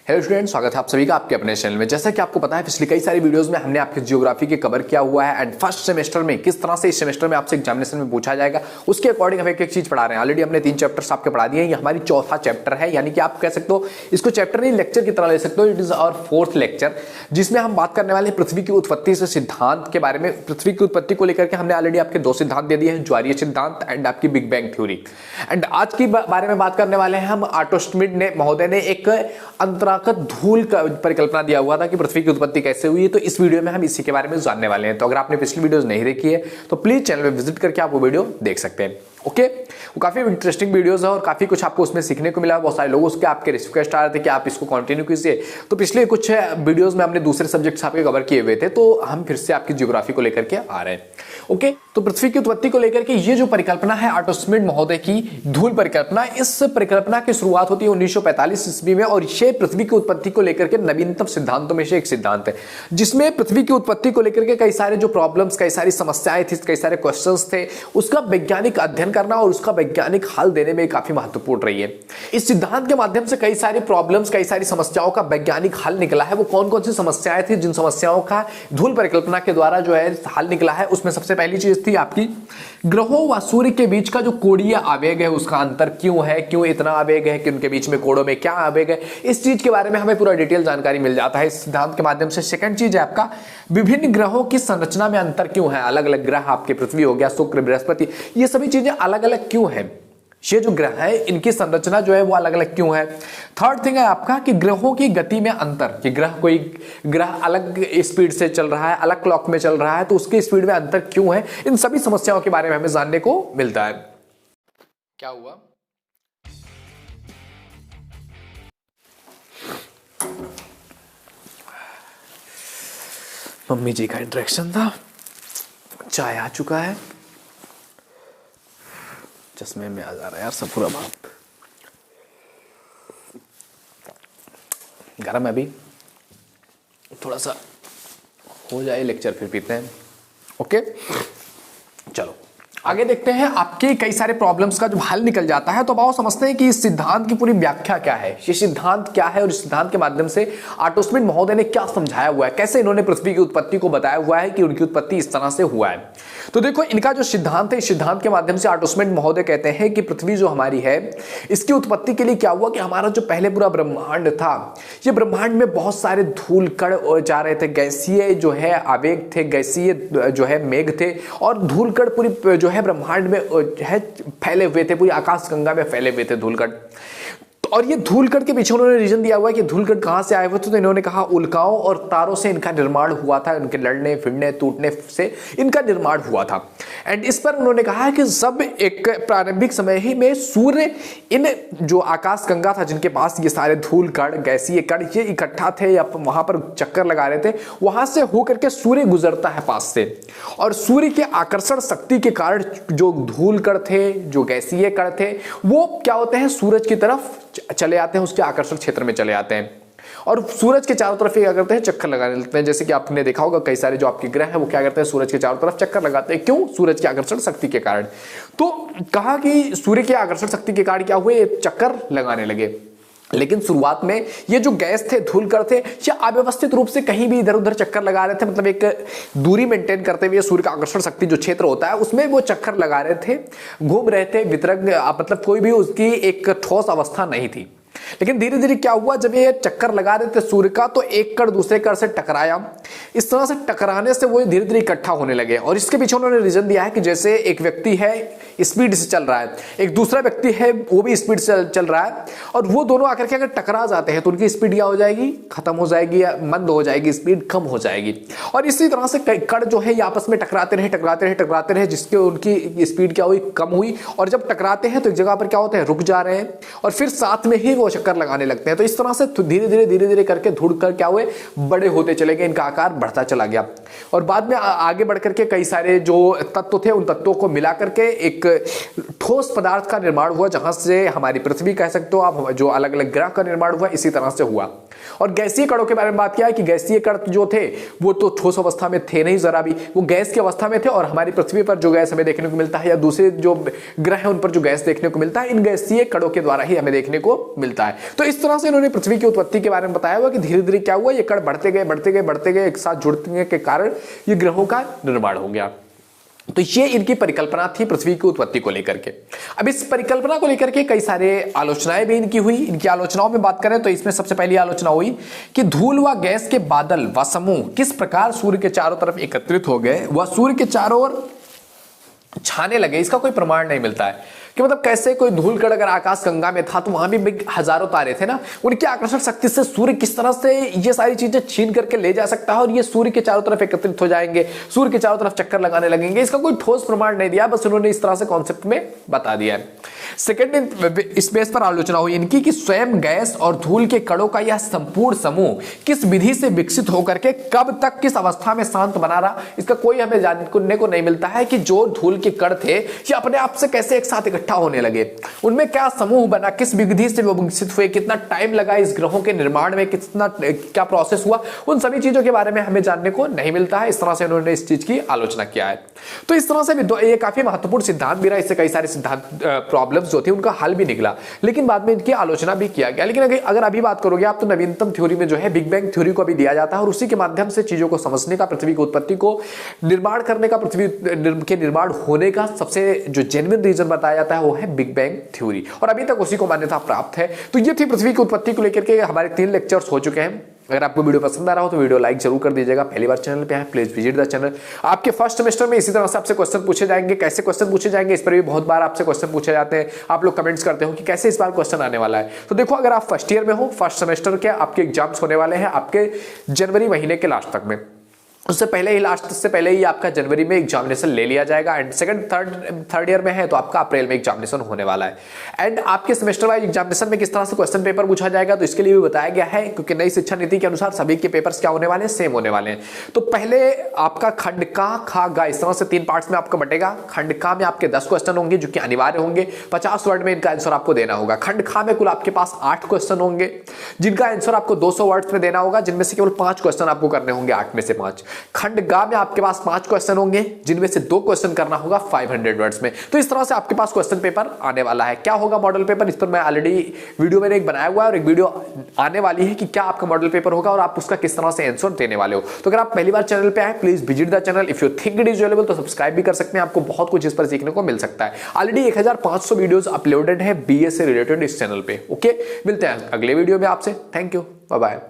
Hello student, स्वागत है आप सभी का आपके अपने चैनल में। जैसा कि आपको पता है पिछली कई सारी वीडियोस में हमने आपके ज्योग्राफी के कवर किया हुआ है एंड फर्स्ट सेमेस्टर में किस तरह से इस सेमेस्टर में आपसे एग्जामिनेशन में पूछा जाएगा उसके अकॉर्डिंग हम एक एक चीज पढ़ा रहे हैं। ऑलरेडी हमने 3 चैप्टर्स आपके पढ़ा दिए हैं। ये हमारी चौथा चैप्टर है, यानी कि आप कह सकते हो इसको चैप्टर नहीं लेक्चर की तरह ले सकते हो। It is our 4th lecture, जिसमें हम बात करने वाले हैं पृथ्वी की उत्पत्ति से सिद्धांत के बारे में। पृथ्वी की उत्पत्ति को लेकर के हमने ऑलरेडी आपके 2 सिद्धांत दे दिए हैं, ज्वारीय सिद्धांत एंड आपकी बिग बैंग थ्योरी। एंड आज के बारे में बात करने वाले हैं हम। आर्टोस्टमिड ने महोदय ने एक अंतरागत धूल का परिकल्पना दिया हुआ था कि पृथ्वी की उत्पत्ति कैसे हुई है, तो इस वीडियो में हम इसी के बारे में जानने वाले हैं। तो अगर आपने पिछली वीडियोस नहीं देखी है तो प्लीज चैनल में विजिट करके आप वो वीडियो देख सकते हैं। ओके, वो काफी इंटरेस्टिंग वीडियोस है और काफी कुछ आपको उसमें सीखने को मिला। बहुत सारे लोगों के आपके रिक्वेस्ट आ रहे थे कि आप इसको कंटिन्यू कीजिए, तो पिछले कुछ वीडियोस में हमने दूसरे सब्जेक्ट्स आपके कवर किए हुए थे, तो हम फिर से आपकी ज्योग्राफी को लेकर के आ रहे हैं। ओके, तो पृथ्वी की उत्पत्ति को लेकर के ये जो परिकल्पना है आर्टोस्टमिड महोदय की धूल परिकल्पना, इस परिकल्पना की शुरुआत होती है 1945 ईस्वी में और ये पृथ्वी की उत्पत्ति को लेकर के नवीनतम सिद्धांतों में से एक सिद्धांत है, जिसमें पृथ्वी की उत्पत्ति को लेकर के कई सारे जो प्रॉब्लम्स, कई सारी समस्याएं थी, कई सारे क्वेश्चंस थे, उसका वैज्ञानिक अध्ययन करना और उसका वैज्ञानिक हल देने में काफी महत्वपूर्ण रही है। इस सिद्धांत के माध्यम से कई सारी प्रॉब्लम्स, कई सारी समस्याओं का वैज्ञानिक हल निकला है। वो कौन कौन सी समस्याएं थी जिन समस्याओं का धूल परिकल्पना के द्वारा जो है हल निकला है, उसमें सबसे पहली चीज थी आपकी ग्रहों व सूर्य के बीच का जो कोणीय आवेग है उसका अंतर क्यों है, क्यों इतना आवेग है, कि उनके बीच में कोणों में क्या आवेग है, इस चीज के बारे में हमें पूरा डिटेल जानकारी मिल जाता है इस सिद्धांत के माध्यम से। सेकंड चीज है आपका विभिन्न ग्रहों की संरचना में अंतर क्यों है। अलग अलग ग्रह, आपके पृथ्वी हो गया, शुक्र, बृहस्पति, ये सभी चीजें अलग अलग क्यों है, ये जो ग्रह है इनकी संरचना जो है वो अलग अलग क्यों है। थर्ड थिंग है आपका कि ग्रहों की गति में अंतर, कि कोई ग्रह अलग स्पीड से चल रहा है, अलग क्लॉक में चल रहा है, तो उसकी स्पीड में अंतर क्यों है। इन सभी समस्याओं के बारे में हमें जानने को मिलता है। क्या हुआ? मम्मी जी का इंटरेक्शन था। चाय आ चुका है। चश्मे में आ जा रहा है यार सब पूरा भाप। गर्म है अभी, थोड़ा सा हो जाए लेक्चर फिर पीते हैं। ओके, चलो आगे देखते हैं। आपके कई सारे प्रॉब्लम्स का जब हल निकल जाता है तो अब आओ समझते हैं कि इस सिद्धांत की पूरी व्याख्या क्या है, ये सिद्धांत क्या है और इस सिद्धांत के माध्यम से आर्टोस्टमिड महोदय ने क्या समझाया हुआ है, कैसे इन्होंने पृथ्वी की उत्पत्ति को बताया हुआ है कि उनकी उत्पत्ति इस तरह से हुआ है। तो देखो, इनका जो सिद्धांत है, इस सिद्धांत के माध्यम से आर्टोस्टमिड महोदय कहते हैं कि पृथ्वी जो हमारी है इसकी उत्पत्ति के लिए क्या हुआ कि हमारा जो पहले पूरा ब्रह्मांड था, ये ब्रह्मांड में बहुत सारे धूल कण जा रहे थे, गैसीय जो है आवेग थे, गैसीय जो है मेघ थे और धूल कण पूरी जो है ब्रह्मांड में है फैले हुए थे, पूरी आकाश गंगा में फैले हुए थे धूल कण। और ये धूलकण के पीछे उन्होंने रीजन दिया हुआ है कि धूलकण कहां से आए हुए थे, तो इन्होंने कहा उल्काओं और तारों से इनका निर्माण हुआ था, इनके लड़ने फिरने टूटने से इनका निर्माण हुआ था। एंड इस पर उन्होंने कहा है कि सब एक प्रारंभिक समय ही में सूर्य इन जो आकाश गंगा था जिनके पास ये सारे धूल कण, गैसीय कण ये इकट्ठा थे या वहां पर चक्कर लगा रहे थे, वहां से होकर के सूर्य गुजरता है पास से और सूर्य के आकर्षण शक्ति के कारण जो धूल कण थे, जो गैसीय कण थे, वो क्या होते हैं सूरज की तरफ चले आते हैं, उसके आकर्षण क्षेत्र में चले आते हैं और सूरज के चारों तरफ क्या करते हैं, चक्कर लगाने लगते हैं। जैसे कि आपने देखा होगा कई सारे जो आपके ग्रह हैं वो क्या करते हैं, सूरज के चारों तरफ चक्कर लगाते हैं। क्यों? सूरज की आकर्षण शक्ति के कारण। तो कहा कि सूर्य की आकर्षण शक्ति के कारण क्या हुए, चक्कर लगाने लगे। लेकिन शुरुआत में ये जो गैस थे, धूल कण थे, ये अव्यवस्थित रूप से कहीं भी इधर उधर चक्कर लगा रहे थे, मतलब एक दूरी मेंटेन करते हुए सूर्य का आकर्षण शक्ति जो क्षेत्र होता है उसमें वो चक्कर लगा रहे थे, घूम रहे थे, वितरक मतलब कोई भी उसकी एक ठोस अवस्था नहीं थी। लेकिन धीरे धीरे क्या हुआ, जब ये चक्कर लगा रहे थे सूर्य का तो एक कण दूसरे कण से टकराया, इस तरह से टकराने से वो धीरे धीरे इकट्ठा होने लगे। और इसके पीछे उन्होंने रीजन दिया है कि जैसे एक व्यक्ति है स्पीड से चल रहा है, एक दूसरा व्यक्ति है वो भी स्पीड से चल रहा है और वो दोनों आकर के अगर टकरा जाते हैं तो उनकी स्पीड क्या हो जाएगी, खत्म हो जाएगी या मंद हो जाएगी, स्पीड कम हो जाएगी। और इसी तरह से कण जो है ये आपस में टकराते रहे जिसके उनकी स्पीड क्या हुई, कम हुई और जब टकराते हैं तो एक जगह पर क्या होते हैं, रुक जा रहे हैं और फिर साथ में ही वो चक्कर लगाने लगते हैं। तो इस तरह से धीरे धीरे करके धुड़ कर क्या हुए, बड़े होते चले गए, इनका आकार बढ़ता चला गया और बाद में आगे बढ़ करके कई सारे जो तत्व थे उन तत्वों को मिला करके एक ठोस पदार्थ का निर्माण हुआ, जहां से हमारी पृथ्वी कह सकते हो आप, जो अलग अलग ग्रह का निर्माण हुआ इसी तरह से हुआ। और गैसीय कणों के बारे में बात किया है कि गैसीय कण जो थे वो तो ठोस अवस्था में थे नहीं जरा भी, वो गैस की अवस्था में थे और हमारी पृथ्वी पर जो गैस हमें देखने को मिलता है या दूसरे जो ग्रह है उन पर जो गैस देखने को मिलता है इन गैसीय कणों के द्वारा ही हमें देखने को मिलता है। है। तो इस तरह से इन्होंने पृथ्वी की उत्पत्ति के बारे में बताया हुआ कि धीरे धीरे क्या हुआ, ये कण बढ़ते गए एक साथ जुड़ने के कारण ये ग्रहों का निर्माण हो गया। तो ये इनकी परिकल्पना थी पृथ्वी की उत्पत्ति को लेकर के। अब इस परिकल्पना को लेकर के कई सारे आलोचनाएं भी इनकी हुई। इनकी आलोचनाओं में बात करें तो इसमें सबसे पहली आलोचना हुई कि धूल व गैस के बादल व समूह किस प्रकार सूर्य के चारों तरफ एकत्रित हो गए व सूर्य के चारों ओर छाने लगे, इसका कोई प्रमाण नहीं मिलता है कि मतलब कैसे कोई धूल कण अगर आकाश गंगा में था तो वहां भी हजारों तारे थे ना, उनकी आकर्षण शक्ति से सूर्य किस तरह से ये सारी चीजें छीन करके ले जा सकता है और ये सूर्य के चारों तरफ एकत्रित हो जाएंगे, सूर्य के चारों तरफ चक्कर लगाने लगेंगे, इसका कोई ठोस प्रमाण नहीं दिया, बस उन्होंने इस तरह से कॉन्सेप्ट में बता दिया है। सेकेंड, इस बेस पर आलोचना हुई इनकी कि स्वयं गैस और धूल के कणों का यह संपूर्ण समूह किस विधि से विकसित होकर के कब तक किस अवस्था में शांत बना रहा, इसका कोई हमें जानने को नहीं मिलता है कि जो धूल के कण थे ये अपने आप से कैसे एक साथ इकट्ठा होने लगे, उनमें क्या समूह बना, किस विधि से वो विकसित हुए, कितना टाइम लगा इस ग्रहों के निर्माण में, कितना क्या प्रोसेस हुआ, उन सभी चीजों के बारे में हमें जानने को नहीं मिलता है। इस तरह से उन्होंने इस चीज की आलोचना किया है। तो इस तरह से ये काफी महत्वपूर्ण सिद्धांत भी रहा, इससे कई सारे सिद्धांत प्रॉब्लम्स जो थे उनका हल भी निकला, लेकिन बाद में इनकी आलोचना भी किया गया। लेकिन अगर अभी बात करोगे आप तो नवीनतम थ्योरी में जो है बिग बैंग थ्योरी को भी दिया जाता है और उसी के माध्यम से चीजों को समझने का, पृथ्वी की उत्पत्ति को निर्माण करने का, पृथ्वी के निर्माण होने का सबसे जो जेन्युइन रीजन बताया जाता है वो है बिग बैंग थ्योरी, और अभी तक उसी को मान्यता प्राप्त है। तो ये थी पृथ्वी की उत्पत्ति को लेकर के हमारे 3 लेक्चर्स हो चुके हैं। अगर आपको वीडियो पसंद आ रहा हो तो वीडियो लाइक जरूर कर दीजिएगा। पहली बार चैनल पे है प्लीज विजिट द चैनल। आपके फर्स्ट सेमेस्टर में इसी तरह से आपसे क्वेश्चन पूछे जाएंगे। कैसे क्वेश्चन पूछे जाएंगे इस पर भी बहुत बार आपसे क्वेश्चन पूछे जाते हैं, आप लोग कमेंट्स करते हो कि कैसे इस बार क्वेश्चन आने वाला है। तो देखो, अगर आप फर्स्ट ईयर में हो, फर्स्ट सेमेस्टर के आपके एग्जाम्स होने वाले हैं आपके जनवरी महीने के लास्ट तक में, उससे पहले ही, लास्ट से पहले ही आपका जनवरी में एग्जामिनेशन ले लिया जाएगा। एंड सेकंड थर्ड ईयर में है तो आपका अप्रैल में एग्जामिनेशन होने वाला है। एंड आपके सेमेस्टर वाइज एग्जामिनेशन में किस तरह से क्वेश्चन पेपर पूछा जाएगा तो इसके लिए भी बताया गया है, क्योंकि नई शिक्षा नीति के अनुसार सभी के पेपर्स क्या होने वाले हैं, सेम होने वाले हैं। तो पहले आपका खंड का, खा, गा, इस तरह से 3 पार्ट्स में आपका बटेगा। खंड का में आपके 10 क्वेश्चन होंगे जो कि अनिवार्य होंगे, 50 वर्ड में इनका आंसर आपको देना होगा। खंड खा में कुल आपके पास 8 क्वेश्चन होंगे जिनका आंसर आपको 200 वर्ड्स में देना होगा, जिनमें से केवल 5 क्वेश्चन आपको करने होंगे, 8 में से 5। खंड गा आपके पास 5 क्वेश्चन होंगे जिनमें से 2 क्वेश्चन करना होगा 500 वर्ड्स में। तो इस तरह से आपके पास क्वेश्चन पेपर आने वाला है। क्या होगा मॉडल पेपर, इस पर मैं ऑलरेडी वीडियो मैंने एक बनाया हुआ है और एक वीडियो आने वाली है कि क्या आपका मॉडल पेपर होगा और आप उसका किस तरह से आंसर देने वाले हो। तो अगर आप पहली बार चैनल पे आए please visit the channel. If you think it is valuable तो सब्सक्राइब भी कर सकते हैं, आपको बहुत कुछ इस पर सीखने को मिल सकता है। ऑलरेडी 1500 वीडियोस अपलोडेड है बीए से रिलेटेड इस चैनल पे। ओके, मिलते हैं अगले वीडियो में आपसे। Thank you, bye bye.